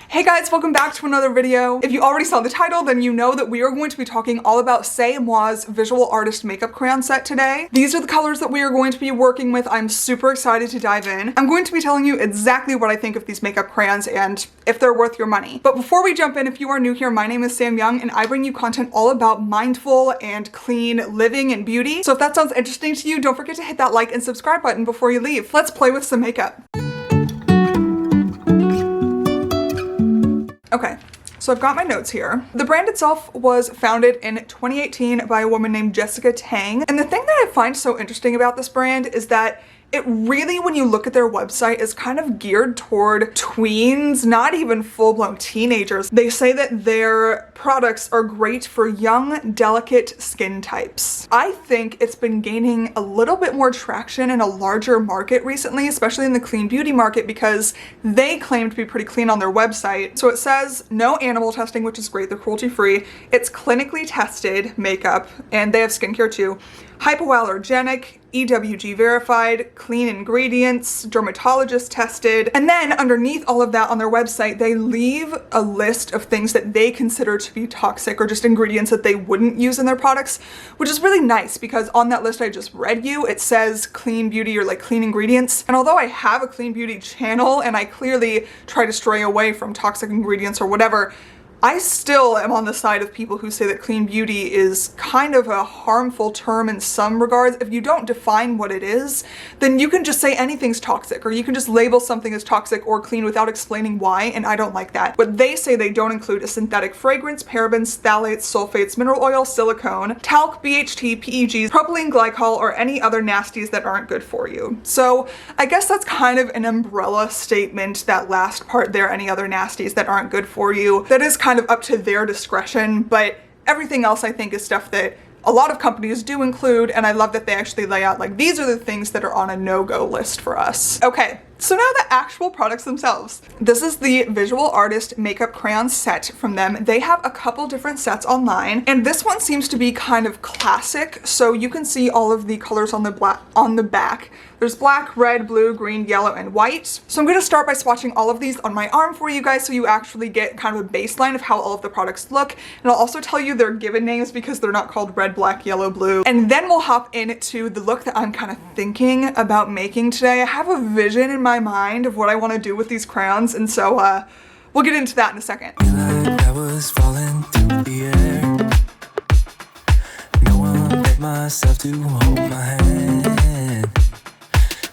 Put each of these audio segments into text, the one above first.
Hey guys, welcome back to another video. If you already saw the title, then you know that we are going to be talking all about C'est Moi's visual artist makeup crayon set today. These are the colors that we are going to be working with. I'm super excited to dive in. I'm going to be telling you exactly what I think of these makeup crayons and if they're worth your money. But before we jump in, if you are new here, my name is Sam Young and I bring you content all about mindful and clean living and beauty. So if that sounds interesting to you, don't forget to hit that like and subscribe button before you leave. Let's play with some makeup. Okay, so I've got my notes here. The brand itself was founded in 2018 by a woman named Jessica Tang. And the thing that I find so interesting about this brand is that it really, when you look at their website, is kind of geared toward tweens, not even full-blown teenagers. They say that their products are great for young, delicate skin types. I think it's been gaining a little bit more traction in a larger market recently, especially in the clean beauty market, because they claim to be pretty clean on their website. So it says no animal testing, which is great. They're cruelty-free. It's clinically tested makeup, and they have skincare too. Hypoallergenic, EWG verified, clean ingredients, dermatologist tested. And then underneath all of that on their website, they leave a list of things that they consider to be toxic or just ingredients that they wouldn't use in their products, which is really nice because on that list I just read you, it says clean beauty or like clean ingredients. And although I have a clean beauty channel and I clearly try to stray away from toxic ingredients or whatever, I still am on the side of people who say that clean beauty is kind of a harmful term in some regards. If you don't define what it is, then you can just say anything's toxic, or you can just label something as toxic or clean without explaining why, and I don't like that. But they say they don't include a synthetic fragrance, parabens, phthalates, sulfates, mineral oil, silicone, talc, BHT, PEGs, propylene glycol, or any other nasties that aren't good for you. So I guess that's kind of an umbrella statement, that last part there, any other nasties that aren't good for you. That is kind of up to their discretion, but everything else I think is stuff that a lot of companies do include, and I love that they actually lay out like these are the things that are on a no-go list for us. Okay, so now the actual products themselves. This is the visual artist makeup crayon set from them. They have a couple different sets online, and this one seems to be kind of classic, so you can see all of the colors on the back. There's black, red, blue, green, yellow, and white. So I'm going to start by swatching all of these on my arm for you guys so you actually get kind of a baseline of how all of the products look. And I'll also tell you their given names because they're not called red, black, yellow, blue. And then we'll hop into the look that I'm kind of thinking about making today. I have a vision in my mind of what I want to do with these crayons, and so we'll get into that in a second. I was falling through the air. No one let myself to hold my hand.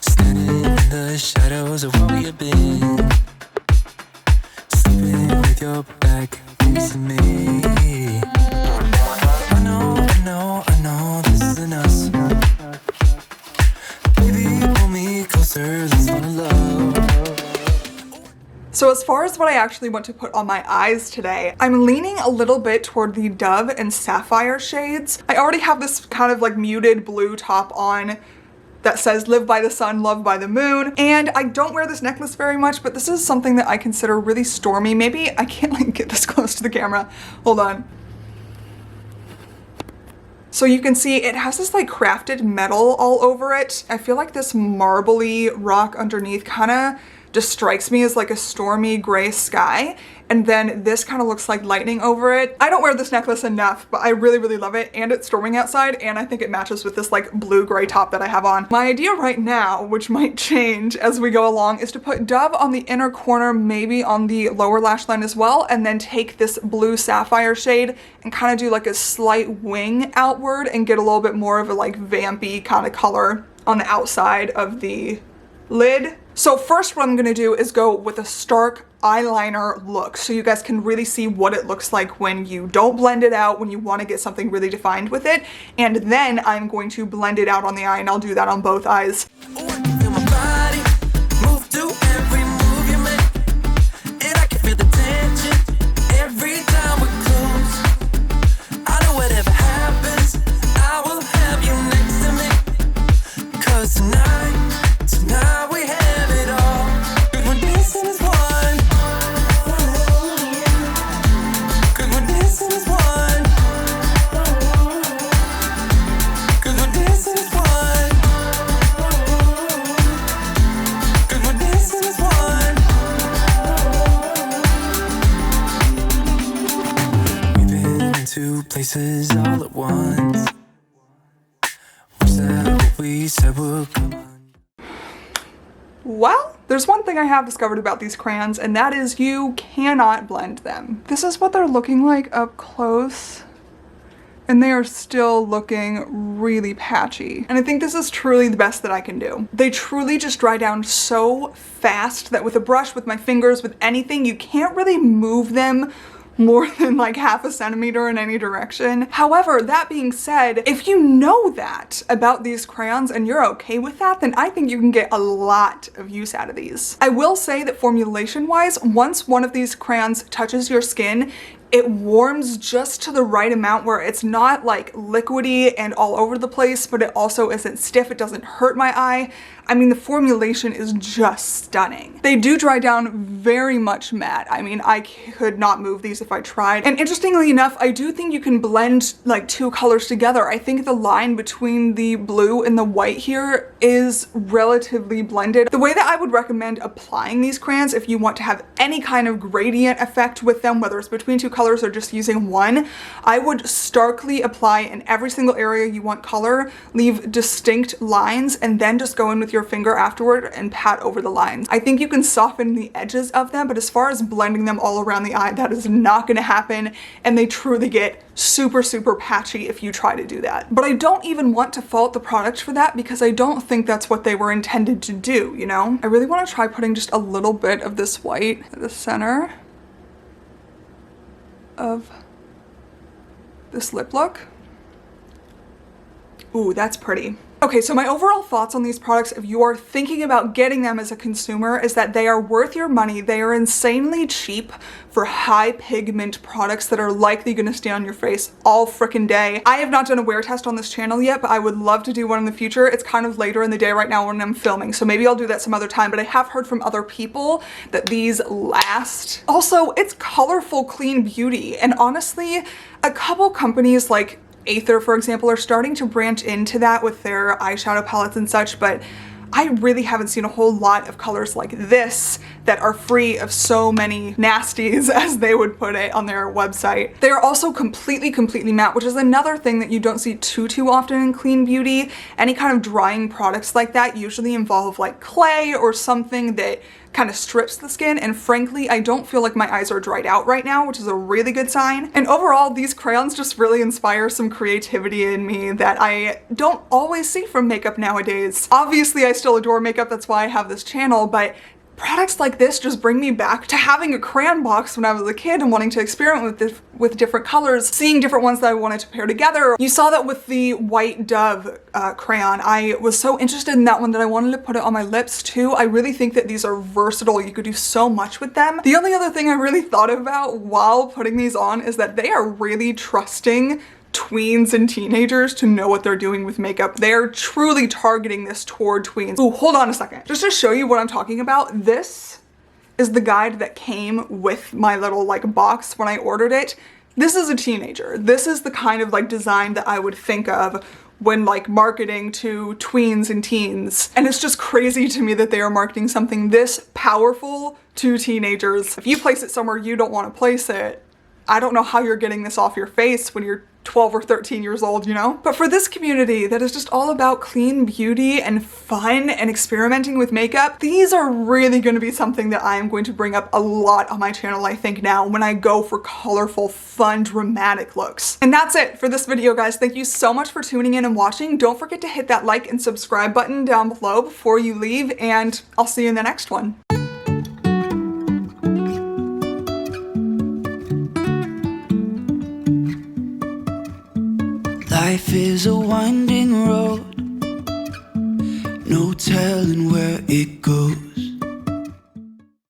Standing in the shadows of what we have been. Sleeping with your back facing me. I know this isn't us. Baby, pull me closer, let's fall in love. So as far as what I actually want to put on my eyes today, I'm leaning a little bit toward the Dove and Sapphire shades. I already have this kind of like muted blue top on that says live by the sun, love by the moon. And I don't wear this necklace very much, but this is something that I consider really stormy. Maybe I can't like get this close to the camera. Hold on. So you can see it has this like crafted metal all over it. I feel like this marbly rock underneath kind of just strikes me as like a stormy gray sky. And then this kind of looks like lightning over it. I don't wear this necklace enough, but I really, really love it. And it's storming outside, and I think it matches with this like blue-gray top that I have on. My idea right now, which might change as we go along, is to put Dove on the inner corner, maybe on the lower lash line as well, and then take this blue sapphire shade and kind of do like a slight wing outward and get a little bit more of a like vampy kind of color on the outside of the lid. So first what I'm gonna do is go with a stark eyeliner look so you guys can really see what it looks like when you don't blend it out, when you want to get something really defined with it. And then I'm going to blend it out on the eye, and I'll do that on both eyes. two places all at once. Wish that what we said would come on. Well, there's one thing I have discovered about these crayons, and that is you cannot blend them. This is what they're looking like up close, and they are still looking really patchy. And I think this is truly the best that I can do. They truly just dry down so fast that with a brush, with my fingers, with anything, you can't really move them more than like half a centimeter in any direction. However, that being said, if you know that about these crayons and you're okay with that, then I think you can get a lot of use out of these. I will say that formulation wise, once one of these crayons touches your skin, it warms just to the right amount where it's not like liquidy and all over the place, but it also isn't stiff. It doesn't hurt my eye. I mean, the formulation is just stunning. They do dry down very much matte. I mean, I could not move these if I tried. And interestingly enough, I do think you can blend like two colors together. I think the line between the blue and the white here is relatively blended. The way that I would recommend applying these crayons, if you want to have any kind of gradient effect with them, whether it's between two colors or just using one, I would starkly apply in every single area you want color, leave distinct lines, and then just go in with your finger afterward and pat over the lines. I think you can soften the edges of them, but as far as blending them all around the eye, that is not going to happen, and they truly get super, super patchy if you try to do that. But I don't even want to fault the product for that because I don't think that's what they were intended to do, you know? I really want to try putting just a little bit of this white at the center of this lip look. Ooh, that's pretty. Okay, so my overall thoughts on these products, if you are thinking about getting them as a consumer, is that they are worth your money. They are insanely cheap for high pigment products that are likely gonna stay on your face all frickin' day. I have not done a wear test on this channel yet, but I would love to do one in the future. It's kind of later in the day right now when I'm filming, so maybe I'll do that some other time, but I have heard from other people that these last. Also, it's colorful, clean beauty, and honestly, a couple companies like Aether, for example, are starting to branch into that with their eyeshadow palettes and such, but I really haven't seen a whole lot of colors like this that are free of so many nasties, as they would put it on their website. They are also completely matte, which is another thing that you don't see too often in clean beauty. Any kind of drying products like that usually involve like clay or something that kind of strips the skin, and frankly, I don't feel like my eyes are dried out right now, which is a really good sign. And overall, these crayons just really inspire some creativity in me that I don't always see from makeup nowadays. Obviously, I still adore makeup, that's why I have this channel, but products like this just bring me back to having a crayon box when I was a kid and wanting to experiment with different colors, seeing different ones that I wanted to pair together. You saw that with the White Dove crayon. I was so interested in that one that I wanted to put it on my lips too. I really think that these are versatile. You could do so much with them. The only other thing I really thought about while putting these on is that they are really trusting tweens and teenagers to know what they're doing with makeup. They're truly targeting this toward tweens. Ooh, hold on a second. Just to show you what I'm talking about, this is the guide that came with my little like box when I ordered it. This is a teenager. This is the kind of like design that I would think of when like marketing to tweens and teens. And it's just crazy to me that they are marketing something this powerful to teenagers. If you place it somewhere you don't want to place it, I don't know how you're getting this off your face when you're 12 or 13 years old, you know? But for this community that is just all about clean beauty and fun and experimenting with makeup, these are really going to be something that I am going to bring up a lot on my channel, I think, now when I go for colorful, fun, dramatic looks. And that's it for this video, guys. Thank you so much for tuning in and watching. Don't forget to hit that like and subscribe button down below before you leave, and I'll see you in the next one. Life is a winding road, no telling where it goes.